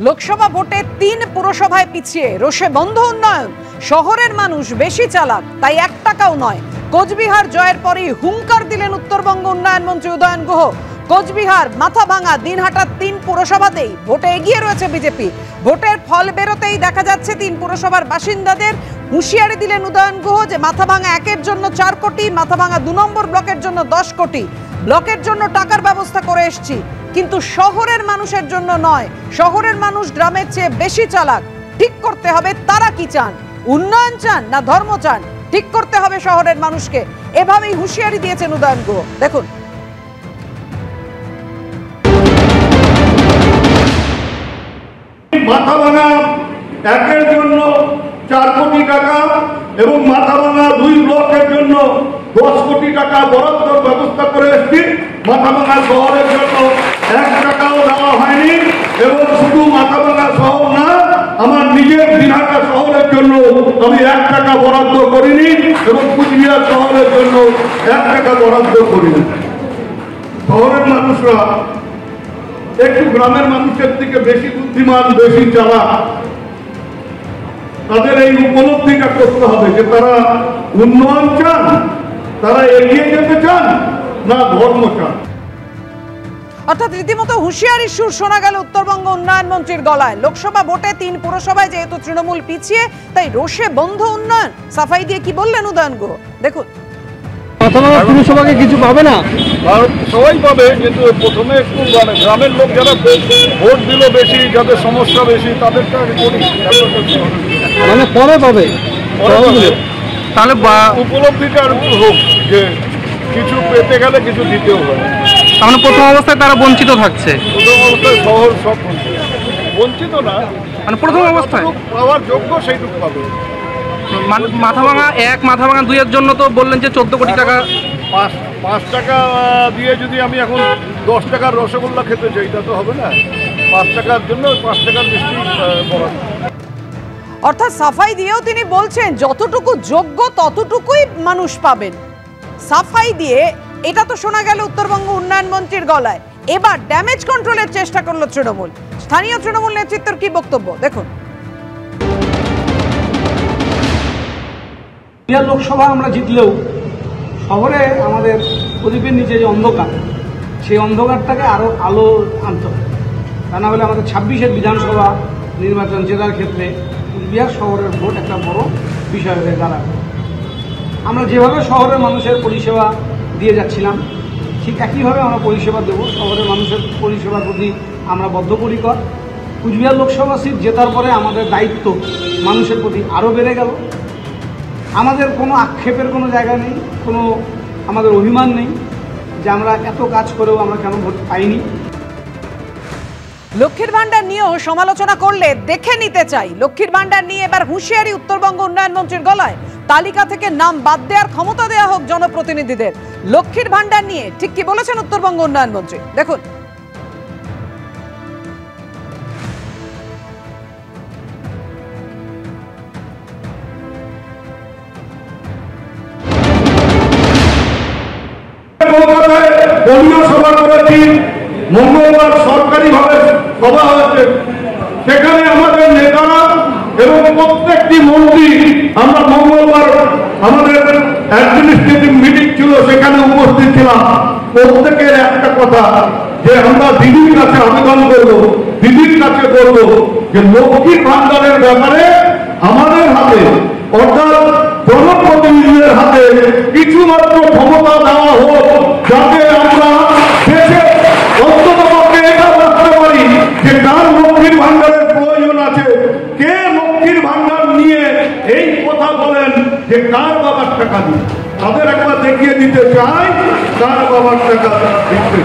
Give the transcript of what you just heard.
লোকসভা ভোটে ৩ পুরসভায় পিছিয়ে রোষে বন্ধ উন্নয়ন। শহরের মানুষ বেশি চালাক, তাই ১ টাকাও নয়। কোচবিহার জয়ের পরেই হুঙ্কার দিলেন উত্তরবঙ্গ উন্নয়ন মন্ত্রী উদয়ন গুহ। কোচবিহার, মাথাভাঙা, দিনহাটার ৩ পুরসভাতেই ভোটে এগিয়ে রয়েছে বিজেপি। ভোটের ফল বেরোতেই দেখা যাচ্ছে ৩ পুরসভার বাসিন্দাদের হুঁশিয়ারি দিলেন উদয়ন গুহ যে মাথাভাঙা ১-এর জন্য ৪ কোটি, মাথাভাঙা ২ নম্বর ব্লকের জন্য ১০ কোটি। ব্লকের জন্য টাকার ব্যবস্থা করে এসছি, কিন্তু শহরের মানুষের জন্য নয়। শহরের মানুষ গ্রামের চেয়ে বেশি চালাক। ঠিক করতে হবে তারা কি চান, উন্নয়ন চান না ধর্ম চান। ঠিক করতে হবে শহরের মানুষকে, এভাবেই হুঁশিয়ারি দিয়েছেন উদয়ন গুহ। দেখুন, মাথাভাঙা ১-এর জন্য ৪ কোটি টাকা এবং মাথাভাঙা ২ ব্লকের জন্য ১০ কোটি টাকা বরাদ্দর ব্যবস্থা করে এসেছি। মাথাভাঙা শহরের জন্য ১ টাকাও দেওয়া হয়নি এবং শুধু মাথাভাঙা শহর না, আমার নিজের দিনহাটা শহরের জন্য আমি ১ টাকা বরাদ্দ করিনি এবং কুচবিহার শহরের জন্য ১ টাকা বরাদ্দ করিনি। শহরের মানুষরা একটু গ্রামের মানুষের থেকে বেশি বুদ্ধিমান, বেশি চালাক। তাদের এই উপলব্ধিটা করতে হবে যে তারা উন্নয়ন চান, তারা এগিয়ে যেতে চান না ধর্ম চান। অর্থাৎ রীতিমতো হুঁশিয়ারির সুর শোনা গেল উত্তরবঙ্গ উন্নয়ন মন্ত্রীর গলায়। লোকসভা ভোটে ৩ পুরসভায় যেহেতু তৃণমূল পিছিয়ে, তাই রোষে বন্ধ উন্নয়ন। সাফাই দিয়ে কি বললেন উদয়ন গুহ, দেখুন। মাথাভাঙা পুরসভাকে কিছু পাবে না, সবাই পাবে, কিন্তু প্রথমে একটু গ্রামের লোক যারা ভোট দিল বেশি, যাদের সমস্যা বেশি, তাদেরটা করি, মানে পরে পাবে। তাহলে উপলব্ধিটা আর একটু হোক যে কিছু পেতে গেলে কিছু দিতেও হবে। তাহলে প্রথম অবস্থায় তারা বঞ্চিত থাকছে। প্রথম অবস্থায় শহর সব বঞ্চিত না, মানে প্রথম অবস্থায় পাওয়ার যোগ্য সেইটুকু পাবে। মাথাভাঙা ১, মাথাভাঙা ২-এর জন্য তো বললেন যে ১৪ কোটি টাকা। ৫ টাকা দিয়ে যদি আমি এখন ১০ টাকার রসগোল্লা খেতে চাই, তা তো হবে না। ৫ টাকার জন্য ৫ টাকার মিষ্টি বরাদ্দ। অর্থাৎ সাফাই দিয়েও তিনি বলছেন যতটুকু যোগ্য ততটুকুই মানুষ পাবেন। সাফাই দিয়ে এটা তো শোনা গেল উত্তরবঙ্গ উন্নয়ন মন্ত্রীর গলায়। এবার ড্যামেজ কন্ট্রোলের চেষ্টা করলো তৃণমূল। স্থানীয় তৃণমূল নেতৃত্বের কি বক্তব্য, দেখুন। লোকসভা আমরা জিতলেও শহরে আমাদের প্রদীপের নিচে যে অন্ধকার, সেই অন্ধকারটাকে আরো আলো আনতে হবে। তা না হলে আমাদের ২৬-এর বিধানসভা নির্বাচন জেলার ক্ষেত্রে কুচবিহার শহরের ভোট একটা বড় বিষয় হয়ে দাঁড়াবে। আমরা যেভাবে শহরের মানুষের পরিষেবা দিয়ে যাচ্ছিলাম, ঠিক একইভাবে আমরা পরিষেবা দেব। শহরের মানুষের পরিষেবার প্রতি আমরা বদ্ধপরিকর। কুচবিহার লোকসভা সিট জেতার পরে আমাদের দায়িত্ব মানুষের প্রতি আরও বেড়ে গেল। আমাদের কোনো আক্ষেপের কোনো জায়গা নেই, কোনো আমাদের অভিমান নেই যে আমরা এত কাজ করেও আমরা কেন ভোট পাইনি। লক্ষ্মীর ভান্ডার নিয়েও সমালোচনা করলে দেখে নিতে চাই। লক্ষ্মীর ভান্ডার নিয়ে এবার হুঁশিয়ারি উত্তরবঙ্গ উন্নয়ন মন্ত্রীর গলায়। তালিকা থেকে নাম বাদ দেওয়ার ক্ষমতা দেওয়া হোক জনপ্রতিনিধিদের। লক্ষ্মীর ভান্ডার নিয়ে ঠিক কি বলেছেন উত্তরবঙ্গ উন্নয়ন মন্ত্রী, দেখুন। সভা করেছি, মঙ্গলবার সরকারিভাবে সভা হয়েছে, সেখানে আমাদের নেতারা এবং প্রত্যেকটি মন্ত্রী, আমরা মঙ্গলবার আমাদের অ্যাডমিনিস্ট্রেটিভ মিটিং ছিল, সেখানে উপস্থিত ছিলাম। প্রত্যেকের একটা কথা যে আমরা দিদির কাছে আবেদন করবো, দিদির কাছে করবো যে লক্ষ্মীর ভান্ডারের ব্যাপারে আমাদের হাতে, অর্থাৎ জনপ্রতিনিধিদের হাতে কিছুমাত্র ক্ষমতা দেওয়া হোক, যাতে আমরা দেশে অন্ততপক্ষে এটা বুঝতে পারি যে কার লক্ষ্মীর ভান্ডারের প্রয়োজন আছে, কে লক্ষ্মীর ভান্ডার নিয়ে এই কথা বলেন যে কার বাবার টাকা দিন। তাদের একবার দেখিয়ে দিতে চাই কার বাবার টাকা দিতে।